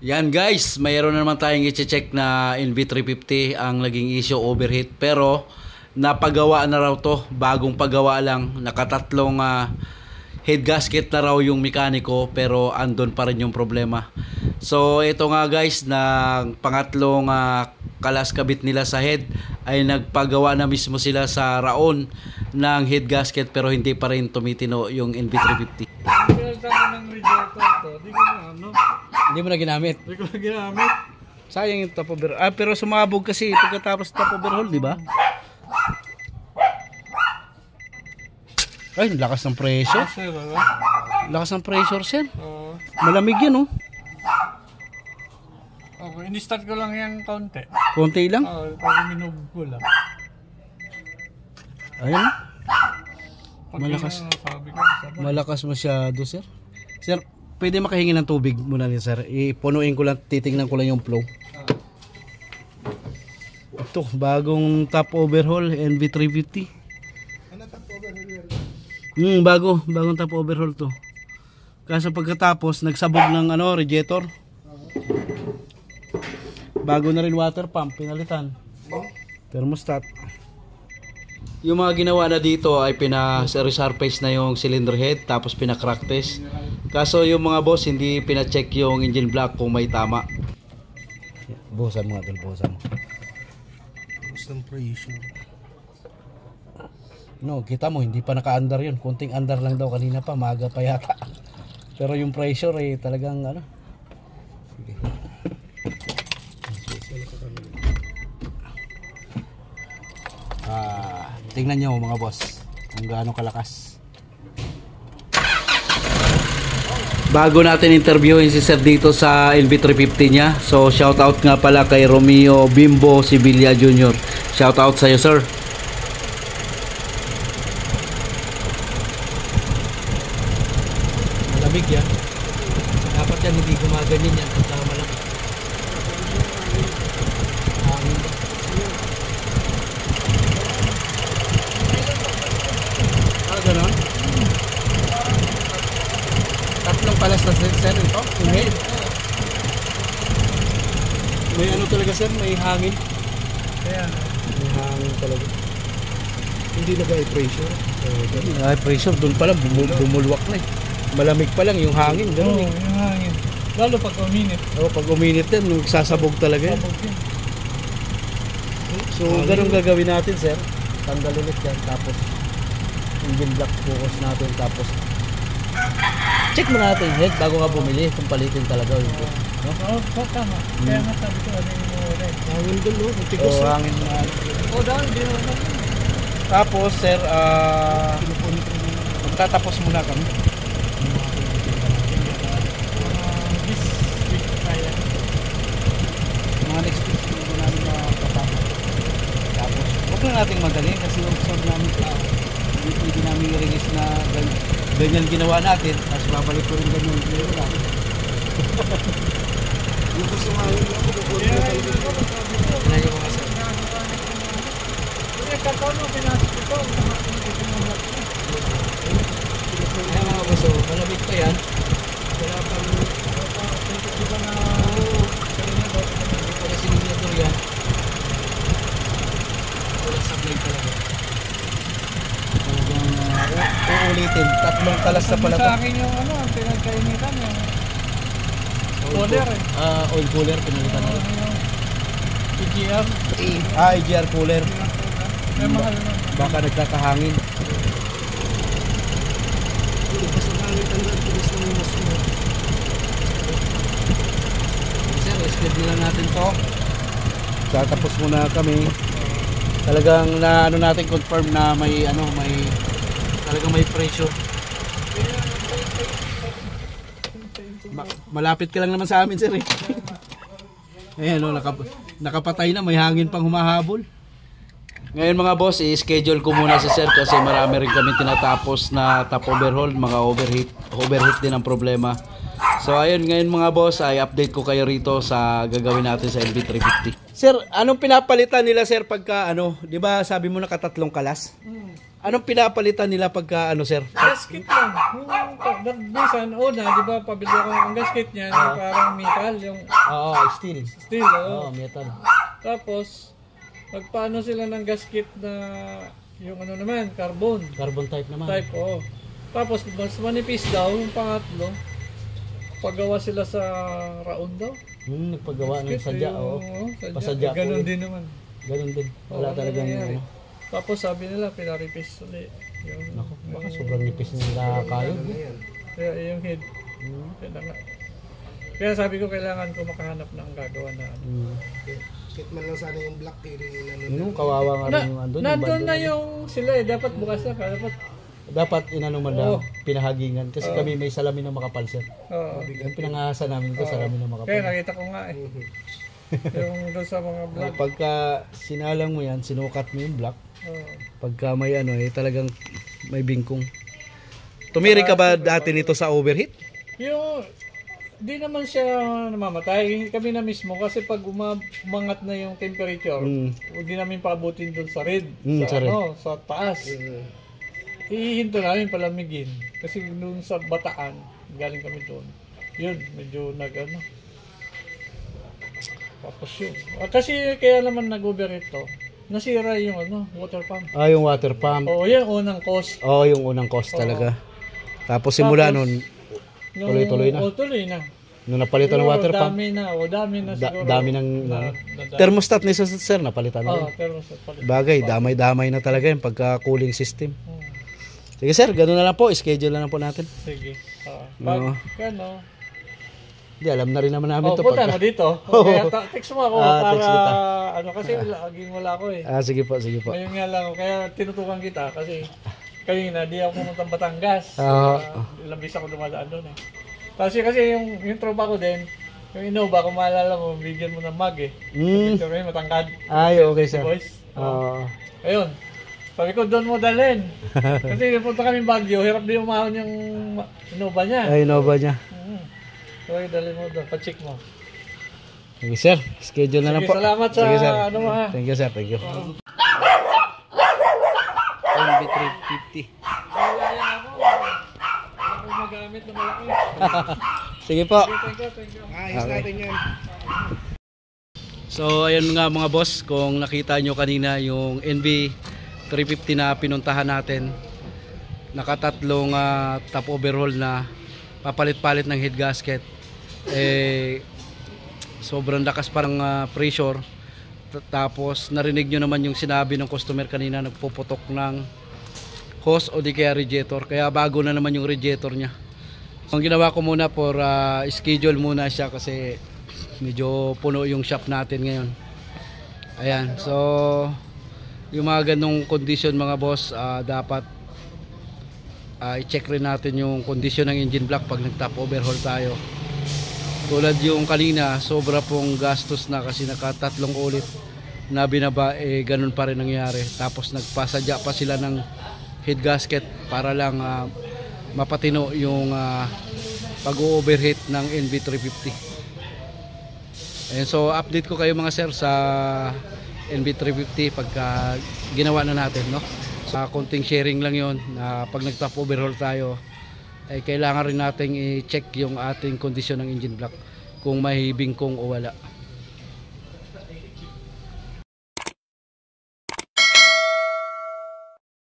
Yan guys, mayroon na naman tayong i-check na NV350 ang naging issue overheat, pero napagawa na raw to, bagong pagawa lang, nakatatlong head gasket na raw yung mekaniko pero andon pa rin yung problema. So ito nga guys, na pangatlong kalas kabit nila sa head ay nagpagawa na mismo sila sa raon ng head gasket pero hindi pa rin tumitino yung NV350. Hindi mo na ginamit. Hindi ko na ginamit. Sayang yung top over. Pero sumabog kasi pagkatapos top overhaul, di ba? Ay, lakas ng pressure. Lakas ng pressure, sir. Malamig yan, oh. Okay, ini-start ko lang yung kaunti. Konti lang? Oo, pag minub ko lang. Ayun. Malakas. Malakas masyado, sir. Sir, pwede makahingi ng tubig muna ni sir. Ipunuin ko lang, titingnan ko lang yung flow. Ito, bagong top overhaul NV350. Ano top overhaul? Bagong top overhaul to. Kaso pagkatapos nagsabog ng radiator. Bago na rin water pump pinalitan. Thermostat. Yung mga ginawa na dito ay pina-resurface na yung cylinder head tapos pina-crack test. Kaso yung mga boss hindi pina-check yung engine block kung may tama. Buhusan mo nga doon, buhusan mo. Gusto ng pressure. No, kita mo hindi pa naka-under yun. Kunting under lang daw kanina pa, maaga pa yata. Pero yung pressure ay talagang Sige. Tingnan nyo mga boss kung gaano kalakas. Bago natin interviewin si sir dito sa NV350 niya, so shout out nga pala kay Romeo Bimbo Sibilia Jr. Shout out sa iyo, sir. Malamig yan. Dapat yan hindi gumaganyan yan pagka malamig. Ganon? Tatlong palas na sir ito? Head? May talaga sir? May hangin? Kaya may hangin talaga. hindi nag-high pressure. High pressure, doon pala bumulwak na eh. Malamig pa lang yung hangin. Ganun yung hangin. Lalo pag uminit. Pag uminit yan, nagsasabog talaga yan. So ganun gagawin natin sir. Tanggal ulit yan, tapos engine block focus natin, tapos check mo natin yung head bago ka bumili kung palitin talaga yun. Tama. Kaya nga sabi ko Hangin doon, no? Tigas hangin na. Dahil di naman. Tapos sir, magtatapos muna kami. This week kaya. Mga next week ko namin makapapagod. Tapos huwag lang natin madali kasi yung episode namin hindi namin i-release na ganyan ginawa natin, tapos babalik ko rin ganyan ginawa natin. Yung gusto nga yun ako kukunin na talaga. Wala yung mga sir. Kaya kakao mo pinasok ito. Kaya mga boso, malamig pa yan. Wala pang di ba na hindi pa na sinignator yan. Walang sablay talaga. Uulitin, tatlong kalas na pala. Sa akin yung ang pinagkainitan yung cooler Oil cooler, pinalitan na rin. EGR. EGR cooler. May mahal na. Baka nagkakahangin. Sir, schedule lang natin to. Tatapos muna kami. Talagang natin confirm na may talagang may pressure. Malapit ka lang naman sa amin, sir. Ayan, nakapatay na, may hangin pang humahabol. Ngayon mga boss, i-schedule ko muna si sir kasi marami rin kami tinatapos na top overhaul, mga overheat din ang problema. So ayun, ngayon mga boss, ay update ko kayo rito sa gagawin natin sa NV350. Sir, anong pinapalitan nila sir pagka di ba sabi mo nakatatlong kalas? Anong pinapalitan nila pagka ano, sir? Gasket lang. Minsan, una, di ba, pabili ako ng gasket niya, yung parang metal, yung Oo, steel. steel, Oo, metal. Tapos, nagpaano sila ng gasket na, yung ano naman, carbon Carbon type naman. type, Tapos, mas manipis daw, yung pangatlo, paggawa sila sa round daw. Nagpagawa ng sadya, oo. Pasadya po Ganon yun. din naman. Ganun din. Wala talagang nangyayari. ano. Tapos sabi nila, pinaripis ulit. Yung, Naku, baka sobrang nipis nila kayo. Kaya yung head. Kailangan. Kaya sabi ko, kailangan ko makahanap ng gagawa na. Kit man lang sana yung black Yung kawawa nga rin yung andun. Nandun na yung sila dapat bukas na. Dapat inano man lang, pinahagingan. Kasi kami may salamin na makapal, sir. Yung pinangahasa namin ito, salamin na makapal. Kaya nakita ko nga yung doon sa mga black. Pagka sinalang mo yan, sinukat mo yung black. Pagka may ano talagang may bingkong. Tumiri ka ba dati nito sa overheat? Yung di naman siya namamatay. Kami na mismo kasi pag umangat na yung temperature, hindi namin paabutin doon sa red. Sa, sa taas. Ihinto namin palamigin. Kasi doon sa Bataan, galing kami doon. Yun, medyo Tapos yun. Kasi kaya naman nag-overheat to. Nasira yung water pump. Yung water pump. Yan unang cost. Yung unang cost talaga. Tapos simula nun, tuloy-tuloy na. Tuloy na. Nung napalitan ng water pump. Dami na siguro. Dami ng thermostat ni sir, napalitan na rin. Thermostat palitan. Bagay, damay-damay na talaga yung pagka-cooling system. Sige sir, gano'n na lang po. Schedule na lang po natin. Sige. Pag Hindi, alam na rin naman namin ito. Punta mo dito. Kaya text mo ako para text kita. kasi laging wala ako eh. Sige po. Ngayon nga lang ako, kaya tinutukan kita kasi kanina di ako pumunta Batangas. Ilang bis ako dumadaan doon eh. Kasi yung tropa ko din, yung Innova, kung maalala mo, bigyan mo ng mag eh. Picture mo matangkad. Okay sir. Boys. Ayun. Sabi ko doon mo dalhin. Kasi punta kami Baguio, hirap din umahon yung Innova niya. Innova niya. Okay, dalhin mo doon, pa-check mo. Sige sir, schedule na lang po. Salamat sa Sige, sir. Thank you sir, thank you. MB350. Wala yan ako. Wala ko magamit na malaki. Sige po. Thank you. Ayos natin yan. So ayun nga mga boss, kung nakita nyo kanina yung NV350 na pinuntahan natin, nakatatlong top overhaul na papalit-palit ng head gasket. Sobrang lakas parang pressure. Tapos narinig nyo naman yung sinabi ng customer kanina, nagpuputok ng hose o di kaya radiator. Kaya bago na naman yung radiator nya. Ang ginawa ko muna for schedule muna siya kasi medyo puno yung shop natin ngayon. Ayan, so yung mga ganong condition mga boss, dapat i-check rin natin yung condition ng engine block pag nag-top overhaul tayo. Tulad yung kanina, sobra pong gastos na kasi nakatatlong ulit na binaba, ganun pa rin nangyari. Tapos nagpasadya pa sila ng head gasket para lang mapatino yung pag-overheat ng NV350. And so update ko kayo mga sir sa NV350 pagka ginawa na natin, no? Sa konting sharing lang yon na pag nag-top overhaul tayo ay kailangan rin nating i-check yung ating kondisyon ng engine block kung may bingkong o wala.